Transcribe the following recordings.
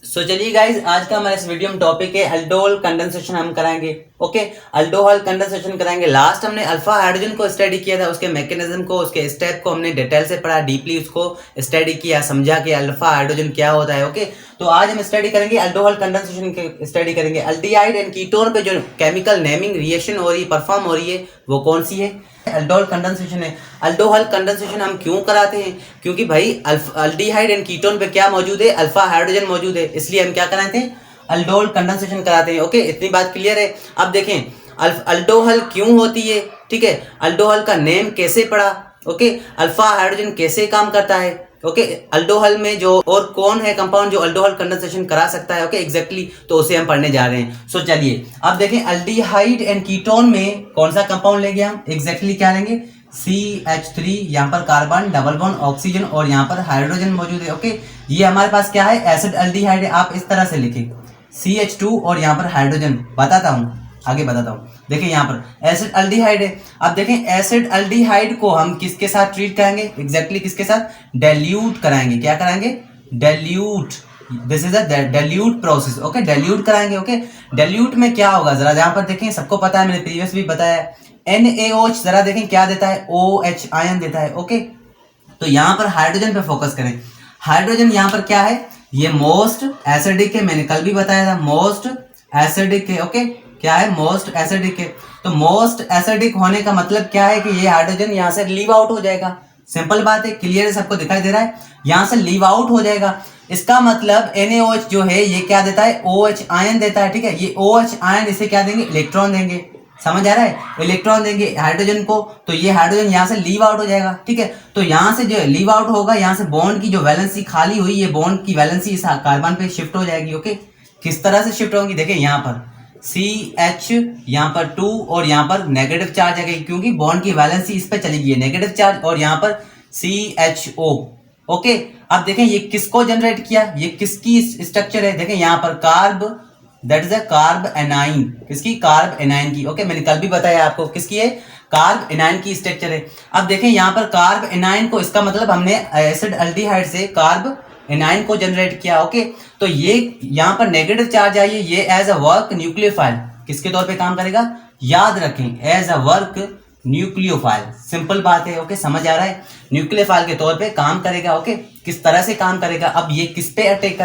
सो चलिए गाइज, आज का हमारा इस वीडियो में टॉपिक है अल्कोहल कंडेंसेशन हम कराएंगे। ओके, अल्कोहल कंडेंसेशन कराएंगे। लास्ट हमने अल्फा हाइड्रोजन को स्टडी किया था, उसके मैकेनिज्म को, उसके स्टेप को हमने डिटेल से पढ़ा, डीपली उसको स्टडी किया, समझा कि अल्फा हाइड्रोजन क्या होता है। ओके, तो आज हम स्टडी करेंगे अल्कोहल कंडेंसेशन के स्टडी करेंगे। अल्डिहाइड एंड कीटोन पे जो केमिकल नेमिंग रिएक्शन हो रही है, परफॉर्म हो रही है, वो कौन सी है? अल्कोहल कंडेंसेशन है। अल्कोहल कंडेंसेशन हम क्यों कराते हैं? क्योंकि भाई अल्डिहाइड एंड कीटोन पे क्या मौजूद है? अल्फा हाइड्रोजन मौजूद है, इसलिए हम क्या कराते हैं? अल्कोहल कंडेंसेशन कराते हैं। ओके, इतनी बात क्लियर है। अब देखें अल्कोहल क्यों होती है, ठीक है, अल्कोहल का नेम कैसे पड़ा, ओके, अल्फा हाइड्रोजन कैसे काम करता है, ओके, अल्कोहल में जो और कौन है कंपाउंड जो अल्कोहल कंडेंसेशन करा सकता है, ओके, एग्जैक्टली, तो उसे हम पढ़ने जा रहे हैं। सो चलिए अब देखें अल्डिहाइड एंड कीटोन में कौन सा कंपाउंड लेंगे हम, एग्जैक्टली क्या लेंगे? CH3, यहाँ पर कार्बन डबल बॉन्ड ऑक्सीजन और यहाँ पर हाइड्रोजन मौजूद है। ओके, ये हमारे पास क्या है? एसिड अल्डिहाइड है। आप इस तरह से लिखें CH2 और यहाँ पर हाइड्रोजन, बताता हूँ, आगे बताता हूँ। देखिए यहाँ पर एसिड अल्डिहाइड है। अब देखें एसिड अल्डिहाइड को हम किसके साथ ट्रीट कराएंगे? एग्जैक्टली किसके साथ? डाइल्यूट कराएंगे। क्या कराएंगे? Dilute. This is a dilute process. Okay, dilute कराएंगे। ओके, डाइल्यूट में क्या होगा जरा यहाँ पर देखें, सबको पता है, मैंने प्रीवियस भी बताया। NaOH जरा देखें क्या देता है? OH आयन देता है। ओके, तो यहाँ पर हाइड्रोजन पे फोकस करें। हाइड्रोजन यहाँ पर क्या है? ये मोस्ट एसिडिक है, मैंने कल भी बताया था, मोस्ट एसिडिक है। ओके, क्या है? मोस्ट एसिडिक है। तो मोस्ट एसिडिक होने का मतलब क्या है कि ये हाइड्रोजन यहाँ से लीव आउट हो जाएगा। सिंपल बात है, क्लियर है, सबको दिखाई दे रहा है, यहाँ से लीव आउट हो जाएगा। इसका मतलब NaOH जो है ये क्या देता है? OH आयन देता है। ठीक है, ये OH आयन इसे क्या देंगे? इलेक्ट्रॉन देंगे। समझ आ रहा है? इलेक्ट्रॉन देंगे हाइड्रोजन को, तो ये हाइड्रोजन यहाँ से लीव आउट हो जाएगा। ठीक है, तो यहाँ से जो लीव आउट होगा, यहाँ से बॉन्ड की जो वैलेंसी खाली हुई, ये बॉन्ड की वैलेंसी इस कार्बन पे शिफ्ट हो जाएगी। ओके, किस तरह से शिफ्ट होगी? देखिए यहाँ पर CH, यहाँ पर 2 और यहाँ पर नेगेटिव चार्ज आ गई, क्योंकि बॉन्ड की वैलेंसी इस पे चली गई है, नेगेटिव चार्ज, और यहाँ पर CHO। ओके, अब देखें ये किसको जनरेट किया, ये किसकी स्ट्रक्चर है? देखें यहाँ पर carb, that is a carb A9. किसकी? कार्ब एनाइन की। ओके, मैंने कल भी बताया आपको किसकी है? कार्ब एनाइन की स्ट्रक्चर है। अब देखें यहाँ पर कार्ब एनाइन को, इसका मतलब हमने एसिड अल्डिहाइड से कार्ब एनाइन को जनरेट किया। ओके, तो ये यहाँ पर नेगेटिव चार्ज आई है, ये एज अ वर्क न्यूक्लियोफाइल किसके तौर पे काम करेगा? याद रखें, as a work nucleophile. Simple बात है। ओके, समझ आ रहा है? न्यूक्लियोफाइल के तौर पे काम करेगा। ओके, किस तरह से काम करेगा? अब ये किस पे अटैक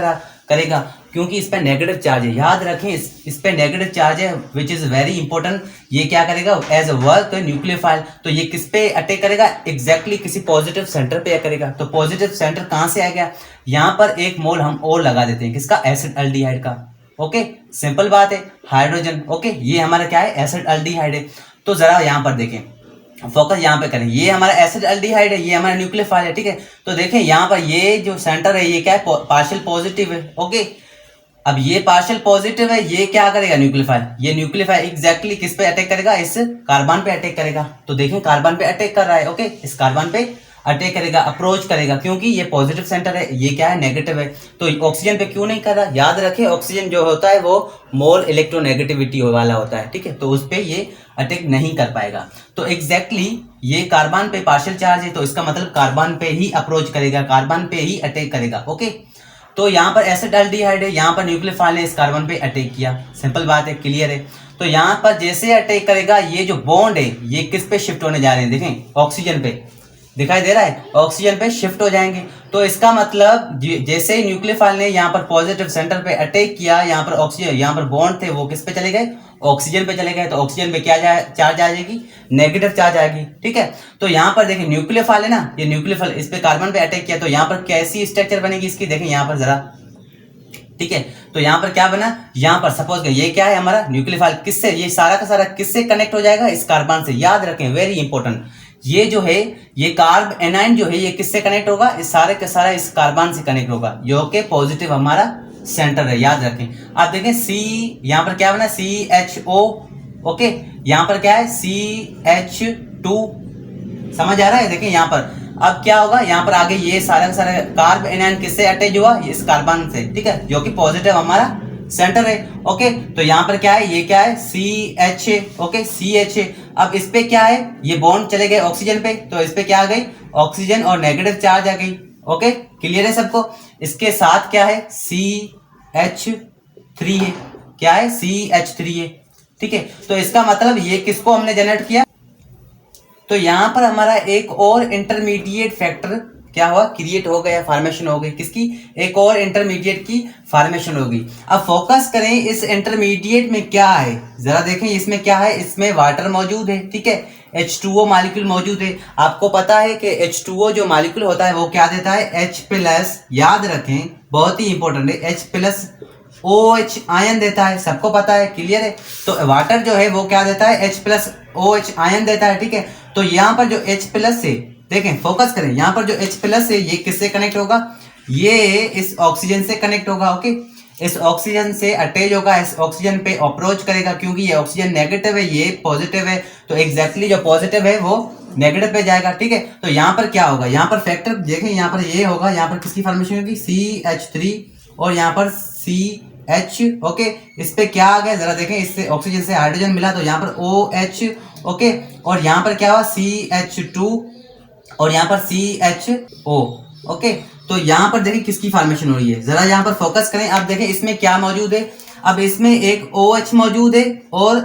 करेगा? क्योंकि इस पे नेगेटिव चार्ज है, याद रखें, इस पे नेगेटिव चार्ज है, विच इज वेरी इंपॉर्टेंट। ये क्या करेगा? As a work nucleophile. तो ये किस पे अटैक करेगा? एग्जैक्टली किसी पॉजिटिव सेंटर पे करेगा। तो पॉजिटिव सेंटर कहां से आ गया? यहाँ पर एक मोल हम और लगा देते हैं, किसका? एसिड अल्डिहाइड का। ओके, सिंपल बात है, हाइड्रोजन। ओके, ये हमारा क्या है? एसिड अल्डिहाइड है। तो जरा यहाँ पर देखें, फोकस यहाँ पे करें, ये हमारा एसिड अल्डिहाइड है, ये हमारा न्यूक्लियोफाइल है। ठीक है, तो देखें यहाँ पर ये जो सेंटर है, ये क्या है? पार्शियल पॉजिटिव है। ओके, अब ये पार्शियल पॉजिटिव है, ये क्या करेगा? न्यूक्लियोफाइल। ये न्यूक्लियोफाइल एग्जैक्टली किस पे अटैक करेगा? इस कार्बन पे अटैक करेगा। तो देखें कार्बन पे अटैक कर रहा है। ओके, इस कार्बन पे अटैक करेगा, अप्रोच करेगा, क्योंकि ये पॉजिटिव सेंटर है, ये क्या है? नेगेटिव है। तो ऑक्सीजन पे क्यों नहीं कर रहा? याद रखें, ऑक्सीजन जो होता है वो मोल इलेक्ट्रोनेगेटिविटी वाला होता है। ठीक है, तो उस पे ये अटैक नहीं कर पाएगा। तो एग्जैक्टली ये कार्बन पे पार्शियल चार्ज है, तो इसका मतलब कार्बन पे ही अप्रोच करेगा, कार्बन पे ही अटैक करेगा। ओके, तो यहाँ पर एसिड अल्डिहाइड है, यहाँ पर न्यूक्लियोफाइल ने इस कार्बन पे अटैक किया। सिंपल बात है, क्लियर है? तो यहाँ पर जैसे अटैक करेगा, ये जो बॉन्ड है ये किस पे शिफ्ट होने जा रहे हैं? देखें, ऑक्सीजन पे, दिखाई दे रहा है? ऑक्सीजन पे शिफ्ट हो जाएंगे। तो इसका मतलब जैसे ही न्यूक्लियोफाइल ने यहाँ पर पॉजिटिव सेंटर पे अटैक किया, यहाँ पर ऑक्सीजन, यहाँ पर बॉन्ड थे, वो किस पे चले गए? ऑक्सीजन पे चले गए। तो ऑक्सीजन पे क्या चार्ज आ जाएगी? नेगेटिव चार्ज आएगी। ठीक है, तो यहाँ पर देखिए न्यूक्लियोफाइल है ना, ये न्यूक्लियोफाइल इस पे कार्बन पे अटैक किया, तो यहाँ पर कैसी स्ट्रक्चर बनेगी इसकी? देखें यहाँ पर जरा, ठीक है, तो यहाँ पर क्या बना? यहाँ पर सपोज ये क्या है हमारा? न्यूक्लियोफाइल। किससे? ये सारा का सारा किससे कनेक्ट हो जाएगा? इस कार्बन से। याद रखें, वेरी इंपॉर्टेंट, ये जो है, ये कार्ब एनाइन जो है, ये किससे कनेक्ट होगा? इस सारे का सारा इस कार्बन से कनेक्ट होगा, जो कि पॉजिटिव हमारा सेंटर है। याद रखें। आप देखें सी, यहाँ पर क्या बना? CHO। ओके, यहाँ पर क्या है? CH2। समझ आ रहा है? देखें यहाँ पर अब क्या होगा? यहाँ पर आगे ये सारा का सारा कार्ब एनायन किससे अटैच हुआ? इस कार्बन से। ठीक है, जो कि पॉजिटिव हमारा सेंटर है। ओके, तो यहाँ पर क्या है? ये क्या है? CH। Okay, CH। अब इस पे क्या है? ये बॉन्ड चले गए ऑक्सीजन पे, तो इस पे क्या आ गई? ऑक्सीजन और नेगेटिव चार्ज आ गई। ओके, क्लियर है सबको? इसके साथ क्या है? CH3 है, क्या है, CH3 है, ठीक है। तो इसका मतलब ये किसको हमने जनरेट किया, तो यहाँ पर हमारा एक और इंटरमीडिएट फैक्टर क्या हुआ, क्रिएट हो गया, फॉर्मेशन हो गई, किसकी, एक और इंटरमीडिएट की फॉर्मेशन हो गई। अब फोकस करें इस इंटरमीडिएट में क्या है, जरा देखें इसमें क्या है, इसमें वाटर मौजूद है, ठीक है, H2O मॉलिक्यूल मौजूद है। आपको पता है कि H2O जो मॉलिक्यूल होता है वो क्या देता है, H+, याद रखें बहुत ही इंपॉर्टेंट है, H+ OH आयन देता है, सबको पता है, क्लियर है। तो वाटर जो है वो क्या देता है, H+ OH आयन देता है, ठीक है। तो यहाँ पर जो H+ से, देखें फोकस करें, यहाँ पर जो H+ है ये किससे कनेक्ट होगा, ये इस ऑक्सीजन से कनेक्ट होगा, ओके, इस ऑक्सीजन से अटैच होगा, इस ऑक्सीजन पे अप्रोच करेगा, क्योंकि ये ऑक्सीजन नेगेटिव है, ये पॉजिटिव है, तो एग्जैक्टली जो पॉजिटिव है वो नेगेटिव पे जाएगा, ठीक है। तो यहाँ पर क्या होगा, यहाँ पर फैक्टर देखें, यहाँ पर ये होगा, यहाँ पर किसकी फॉर्मेशन होगी, CH3 और यहाँ पर CH, ओके, इस पे क्या आ गया जरा देखें, इससे ऑक्सीजन से हाइड्रोजन मिला तो यहाँ पर OH, ओके, और यहाँ पर क्या हुआ CH2 और यहाँ पर CHO, ओके। तो यहाँ पर देखिए किसकी फॉर्मेशन हो रही है, जरा यहाँ पर फोकस करें। अब देखें इसमें क्या मौजूद है, अब इसमें एक OH मौजूद है और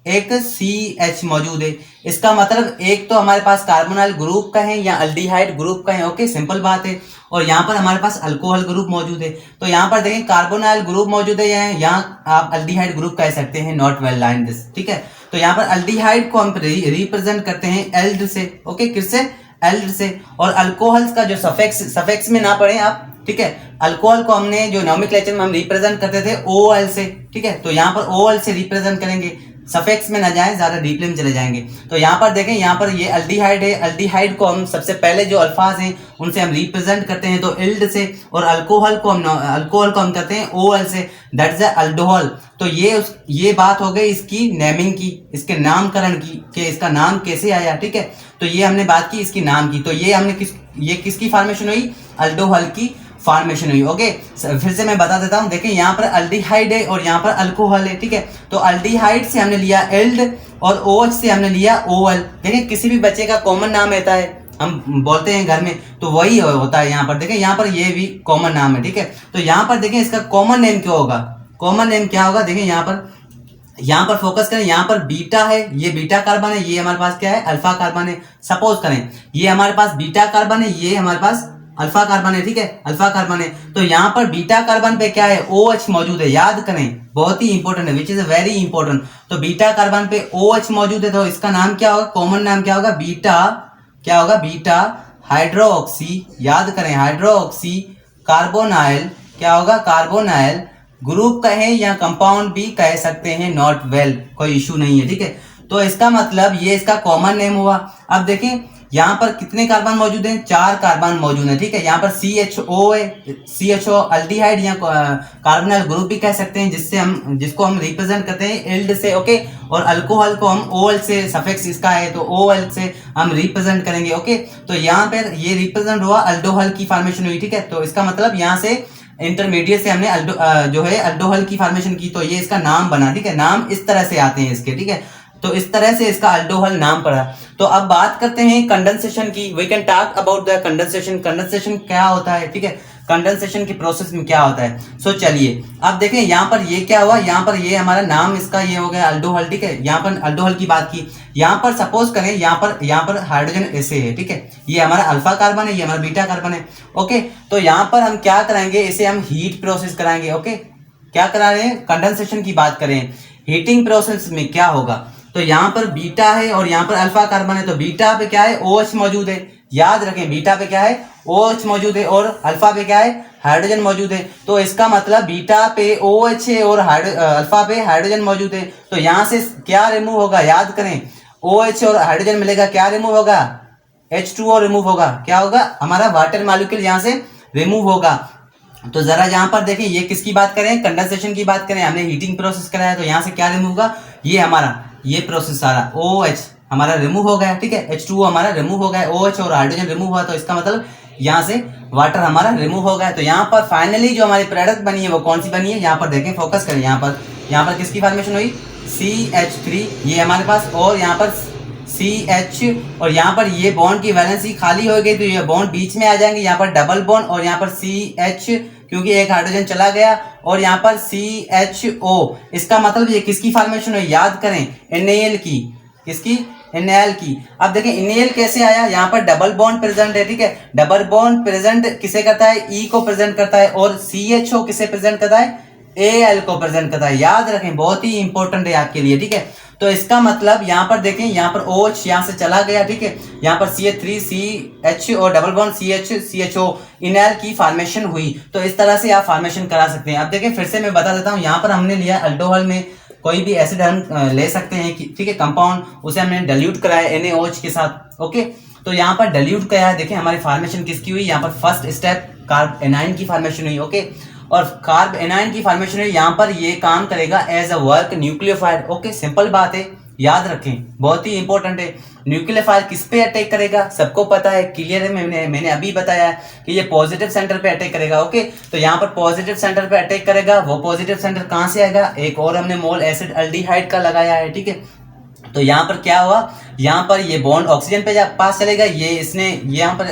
एक CH मौजूद है। इसका मतलब एक तो हमारे पास कार्बोनाइल ग्रुप का है या अल्डिहाइड ग्रुप का है, ओके, सिंपल बात है। और यहाँ पर हमारे पास अल्कोहल ग्रुप मौजूद है। तो यहाँ पर देखें कार्बोनाइल ग्रुप मौजूद है, या आप अल्डिहाइड ग्रुप कह सकते हैं, नॉट वेल लाइन दिस, ठीक है। तो यहाँ पर अल्डिहाइड को हम रिप्रेजेंट करते हैं एल्ड से, ओके, किससे, एल्ड से। और अल्कोहल्स का जो सफेक्स में ना पढ़े आप, ठीक है, अल्कोहल को हमने जो नोमेनक्लेचर में हम रिप्रेजेंट करते थे OL से, ठीक है। तो यहाँ पर OL से रिप्रेजेंट करेंगे, सफेक्स में ना जाए, ज्यादा डीपली में चले जाएंगे। तो यहाँ पर देखें, यहाँ पर ये अल्डिहाइड है, अल्डिहाइड को हम सबसे पहले जो अल्फाज हैं उनसे हम रिप्रेजेंट करते हैं तो इल्ड से, और अल्कोहल को हम करते हैं OL से, दैट इज अल्कोहल। तो ये बात हो गई इसकी नेमिंग की, इसके नामकरण की, कि इसका नाम कैसे आया, ठीक है। तो ये हमने बात की इसकी नाम की। तो ये किसकी फॉर्मेशन हुई, अल्कोहल की फॉर्मेशन हुई, ओके। फिर से मैं बता देता हूं, देखिए यहाँ पर अल्डिहाइड है और यहाँ पर अल्कोहल है, ठीक है। तो अल्डिहाइड से हमने लिया एल्ड और OH से हमने लिया OL। देखिए किसी भी बच्चे का कॉमन नाम रहता है, हम बोलते हैं घर में, तो वही होता है यहाँ पर। देखिए यहाँ पर ये भी कॉमन नाम है, ठीक है। तो यहाँ पर देखिए इसका कॉमन नेम क्या होगा, कॉमन नेम क्या होगा, देखिए यहाँ पर फोकस करें, यहाँ पर बीटा है, ये बीटा कार्बन है, ये हमारे पास क्या है, अल्फा कार्बन है। सपोज करें ये हमारे पास बीटा कार्बन है, ये हमारे पास अल्फा कार्बन है, ठीक है, अल्फा कार्बन है। तो यहाँ पर बीटा कार्बन पे क्या है, OH मौजूद है, याद करें, बहुत ही इंपॉर्टेंट है, विच इज वेरी इंपॉर्टेंट। तो बीटा कार्बन पे OH मौजूद है, तो इसका नाम क्या होगा, कॉमन नाम क्या होगा, बीटा, क्या होगा, बीटा हाइड्रोक्सी, याद करें, हाइड्रोक्सी कार्बोनाइल, क्या होगा, कार्बोनाइल ग्रुप कहें या कंपाउंड भी कह सकते हैं, नॉट वेल, कोई इशू नहीं है, ठीक है। तो इसका मतलब ये इसका कॉमन नेम हुआ। अब देखें यहाँ पर कितने कार्बन मौजूद हैं, 4 कार्बन मौजूद हैं, ठीक है। यहाँ पर CHO है, CHO अल्डिहाइड या कार्बोनाइल ग्रुप भी कह सकते हैं, जिसको हम रिप्रेजेंट करते हैं एल्ड से, ओके। और अल्कोहल को हम OL से, सफिक्स इसका है तो OL से हम रिप्रेजेंट करेंगे, ओके। तो यहाँ पर ये रिप्रेजेंट हुआ, अल्डोहल की फॉर्मेशन हुई, ठीक है। तो इसका मतलब यहाँ से इंटरमीडिएट से हमने जो है अल्डोहल की फॉर्मेशन की, तो ये इसका नाम बना, ठीक है। नाम इस तरह से आते हैं इसके, ठीक है। तो इस तरह से इसका अल्डोहल नाम पड़ा। तो अब बात करते हैं कंडेंसेशन की। We can talk about the condensation. Condensation क्या होता है, ठीक है, कंडेंसेशन की प्रोसेस में क्या होता है। सो चलिए अब देखें यहाँ पर ये क्या हुआ, यहाँ पर ये हमारा नाम इसका ये हो गया अल्डोहल, ठीक है। यहाँ पर अल्डोहल की बात की, यहाँ पर सपोज करें यहाँ पर हाइड्रोजन ऐसे है, ठीक है, ये हमारा अल्फा कार्बन है, ये हमारा बीटा कार्बन है, ओके। तो यहाँ पर हम क्या कराएंगे, इसे हम हीट प्रोसेस कराएंगे, ओके। क्या करा रहे हैं, कंडेंसेशन की बात करें, हीटिंग प्रोसेस में क्या होगा। तो यहाँ पर बीटा है और यहाँ पर अल्फा कार्बन है, तो बीटा पे क्या है, OH मौजूद है, याद रखें, बीटा पे क्या है, OH मौजूद है, और अल्फा पे क्या है, हाइड्रोजन मौजूद है। तो इसका मतलब बीटा पे OH है और अल्फा पे हाइड्रोजन मौजूद है। तो यहाँ से क्या रिमूव होगा, याद करें, OH और हाइड्रोजन मिलेगा, क्या रिमूव होगा, H2O रिमूव होगा, क्या होगा, हमारा वाटर मॉलिक्यूल यहाँ से रिमूव होगा। तो जरा यहाँ पर देखें, ये किसकी बात करें, कंडेंसेशन की बात करें, हमने हीटिंग प्रोसेस कराया, तो यहाँ से क्या रिमूव होगा, ये हमारा ये प्रोसेस सारा OH हमारा रिमूव हो गया, ठीक है, H2O हमारा रिमूव हो गया, OH और हाइड्रोजन रिमूव हुआ, तो इसका मतलब यहाँ से वाटर हमारा रिमूव हो गया। तो यहाँ पर फाइनली जो हमारी प्रोडक्ट बनी है वो कौन सी बनी है, यहाँ पर देखें, फोकस करें, यहाँ पर किसकी फॉर्मेशन हुई, CH3 ये हमारे पास, और यहाँ पर CH, और यहाँ पर ये बॉन्ड की वैलेंसी खाली हो गई, तो ये बॉन्ड बीच में आ जाएंगे, यहाँ पर डबल बॉन्ड, और यहाँ पर CH क्योंकि एक हाइड्रोजन चला गया और यहाँ पर CHO, इसका मतलब ये किसकी फॉर्मेशन हुई, याद करें NaL की, किसकी, NaL की। अब देखें NaL कैसे आया, यहाँ पर डबल बॉन्ड प्रेजेंट है, ठीक है, डबल बॉन्ड प्रेजेंट किसे करता है, E को प्रेजेंट करता है, और CHO किसे प्रेजेंट करता है, Al को प्रेजेंट करता है। याद रखें, बहुत ही इंपॉर्टेंट है आपके लिए, ठीक है। तो इसका मतलब यहाँ पर देखें, यहाँ पर OH यहाँ से चला गया, ठीक है, यहाँ पर CH3CH और डबल बॉन्ड CHO इनएल की फॉर्मेशन हुई। तो इस तरह से आप फॉर्मेशन करा सकते हैं। अब देखें फिर से मैं बता देता हूँ, यहाँ पर हमने लिया अल्कोहल में कोई भी एसिड हम ले सकते हैं, ठीक है, कंपाउंड, उसे हमने डाइल्यूट कराया NaOH के साथ, ओके। तो यहाँ पर डाइल्यूट किया है, देखें हमारी फॉर्मेशन किसकी हुई, यहाँ पर फर्स्ट स्टेप कार्ब एनाइन की फॉर्मेशन हुई, ओके, और कार्ब एनाइन की फॉर्मेशन हुई, यहाँ पर ये काम करेगा as a work nucleophile, okay, simple बात है, याद रखें, बहुत ही इंपॉर्टेंट है। न्यूक्लियोफाइल किस पे अटैक करेगा, सबको पता है, क्लियर है, मैंने अभी बताया कि ये पॉजिटिव सेंटर पे अटैक करेगा, ओके। तो यहाँ पर पॉजिटिव सेंटर पे अटैक करेगा, वो पॉजिटिव सेंटर कहाँ से आएगा, एक और हमने मोल एसिड अल्डिहाइड का लगाया है, ठीक है। तो यहाँ पर क्या हुआ, यहाँ पर ये बॉन्ड ऑक्सीजन पे पास चलेगा, ये यहाँ पर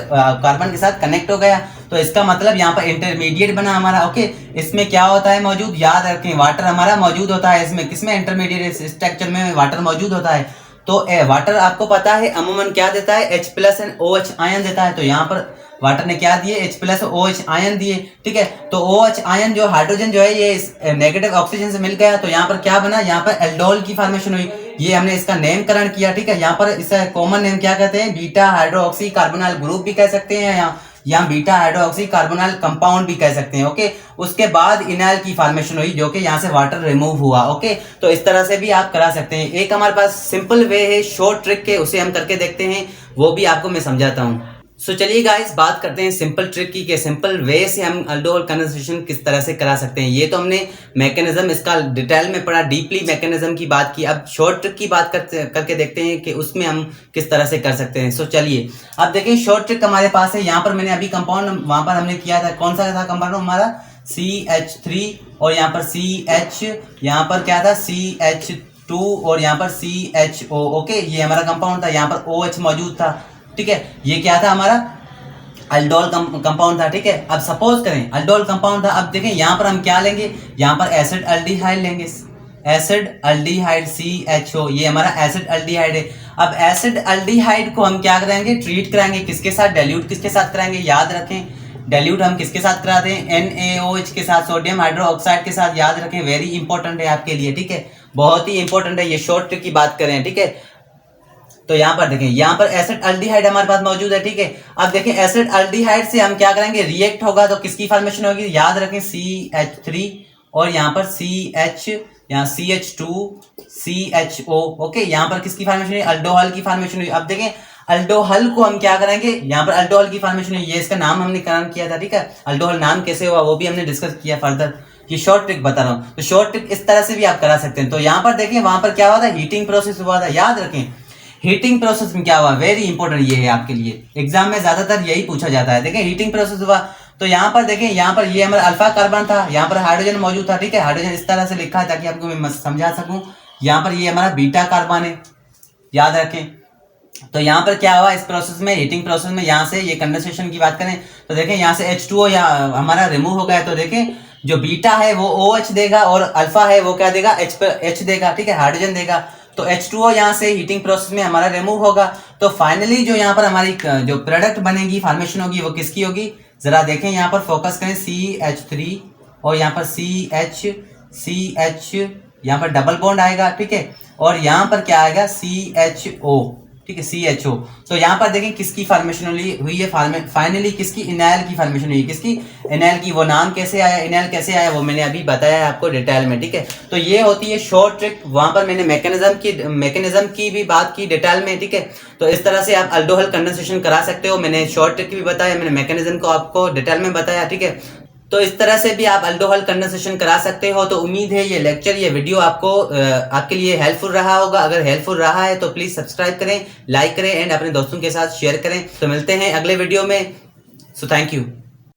कार्बन के साथ कनेक्ट हो गया, तो इसका मतलब यहाँ पर इंटरमीडिएट बना हमारा, ओके। इसमें क्या होता है मौजूद, याद रखें, वाटर हमारा मौजूद होता है इसमें, किसमें, इंटरमीडिएट स्ट्रक्चर में वाटर मौजूद होता है। तो वाटर आपको पता है अमूमन क्या देता है, H+ एंड OH आयन देता है। तो यहाँ पर वाटर ने क्या दिए, H+ OH आयन दिए, ठीक है। तो OH आयन जो हाइड्रोजन जो है ये नेगेटिव ऑक्सीजन से मिल गया, तो यहाँ पर क्या बना, यहाँ पर एल्डोल की फॉर्मेशन हुई। ये हमने इसका नेमकरण किया, ठीक है। यहाँ पर इसका कॉमन नेम क्या कहते हैं, बीटा हाइड्रोक्सी कार्बोनाइल ग्रुप भी कह सकते हैं, यहाँ बीटा हाइड्रोक्सी कार्बोनाइल कंपाउंड भी कह सकते हैं, ओके। उसके बाद इनाइल की फॉर्मेशन हुई, जो कि यहाँ से वाटर रिमूव हुआ, ओके। तो इस तरह से भी आप करा सकते हैं। एक हमारे पास सिंपल वे है शॉर्ट ट्रिक के, उसे हम करके देखते हैं, वो भी आपको मैं समझाता हूँ। सो चलिए गाइस, बात करते हैं सिंपल ट्रिक की, कि सिंपल वे से हम अल्कोहल कंडेंसेशन किस तरह से करा सकते हैं। ये तो हमने मैकेनिज्म इसका डिटेल में पढ़ा, डीपली मैकेनिज्म की बात की। अब शॉर्ट ट्रिक की बात करके देखते हैं कि उसमें हम किस तरह से कर सकते हैं। सो चलिए, अब देखिए शॉर्ट ट्रिक हमारे पास है। यहाँ पर मैंने अभी कंपाउंड वहां पर हमने किया था, कौन सा था कंपाउंड हमारा, CH3, और यहाँ पर CH, यहाँ पर क्या था CH2, और यहाँ पर CHO, ओके। ये हमारा कंपाउंड था, यहाँ पर OH मौजूद था, ठीक है। ये क्या था हमारा, अल्डोल कंपाउंड था, ठीक है। अब सपोज करें अल्डोल कंपाउंड था, अब देखें यहाँ पर हम क्या लेंगे, यहाँ पर एसिड अल्डिहाइड लेंगे, एसिड अल्डिहाइड CHO, ये हमारा एसिड अल्डिहाइड है। अब एसिड अल्डिहाइड को हम क्या करेंगे, ट्रीट कराएंगे, किसके साथ, डाइल्यूट किसके साथ कराएंगे, याद रखें, डाइल्यूट हम किसके साथ कराते हैं, NaOH के साथ, सोडियम हाइड्रोक्साइड के साथ, याद रखें, वेरी इंपॉर्टेंट है आपके लिए, ठीक है, बहुत ही इंपॉर्टेंट है। ये शॉर्ट ट्रिक की बात करें, ठीक है। तो यहाँ पर देखें, यहाँ पर एसिड अल्डिहाइड हमारे पास मौजूद है, ठीक है। अब देखें एसिड अल्डिहाइड से हम क्या करेंगे, रिएक्ट होगा, तो किसकी फॉर्मेशन होगी, याद रखें CH3, और यहाँ पर CH, यहाँ CH2 CHO, ओके। यहाँ पर किसकी फॉर्मेशन हुई, अल्डोहल की फॉर्मेशन हुई। अब देखें अल्डोहल को हम क्या करेंगे, यहाँ पर अल्डोहल की फॉर्मेशन हुई, ये इसका नाम हमने नाम किया था, ठीक है। अल्डोहल नाम कैसे हुआ वो भी हमने डिस्कस किया फर्दर, ये शॉर्ट ट्रिक बता रहा हूँ। तो शॉर्ट ट्रिक इस तरह से भी आप करा सकते हैं। तो यहाँ पर देखें, वहां पर क्या हुआ था, हीटिंग प्रोसेस हुआ था, याद रखें, हीटिंग प्रोसेस में क्या हुआ, वेरी इंपॉर्टेंट ये है आपके लिए, एग्जाम में ज्यादातर यही पूछा जाता है। देखिए हीटिंग प्रोसेस हुआ, तो यहाँ पर देखें, यहाँ पर ये हमारा अल्फा कार्बन था, यहाँ पर हाइड्रोजन मौजूद था, ठीक है। हाइड्रोजन इस तरह से लिखा है ताकि आपको मैं समझा सकूं। यहाँ पर ये हमारा बीटा कार्बन है, याद रखें। तो यहाँ पर क्या हुआ, इस प्रोसेस में, हीटिंग प्रोसेस में, यहाँ से ये कंडेंसेशन की बात करें तो देखें यहाँ से H2O हमारा रिमूव हो गया। तो देखें जो बीटा है वो OH देगा, और अल्फा है वो क्या देगा, H देगा, ठीक है, हाइड्रोजन देगा। तो H2O यहाँ से हीटिंग प्रोसेस में हमारा रिमूव होगा। तो फाइनली जो यहाँ पर हमारी जो प्रोडक्ट बनेगी, फॉर्मेशन होगी, वो किसकी होगी, जरा देखें, यहाँ पर फोकस करें, CH3 और यहाँ पर CH, यहाँ पर डबल बॉन्ड आएगा, ठीक है, और यहाँ पर क्या आएगा, CHO, ठीक है, CHO। तो यहाँ पर देखें किसकी फॉर्मेशन हुई है, फाइनली किसकी, इनाइल की फॉर्मेशन हुई है, किसकी, इनाइल की। वो नाम कैसे आया, इनाइल कैसे आया, वो मैंने अभी बताया है आपको डिटेल में, ठीक है। तो ये होती है शॉर्ट ट्रिक, वहां पर मैंने मैकेनिज्म की भी बात की डिटेल में, ठीक है। तो इस तरह से आप अल्कोहल कंडेंसेशन करा सकते हो। मैंने शॉर्ट ट्रिक भी बताया, मैंने मैकेनिज्म को आपको डिटेल में बताया, ठीक है। तो इस तरह से भी आप अल्कोहल कंडेंसेशन करा सकते हो। तो उम्मीद है ये लेक्चर, ये वीडियो आपको आपके लिए हेल्पफुल रहा होगा। अगर हेल्पफुल रहा है तो प्लीज सब्सक्राइब करें, लाइक करें एंड अपने दोस्तों के साथ शेयर करें। तो मिलते हैं अगले वीडियो में। So thank you.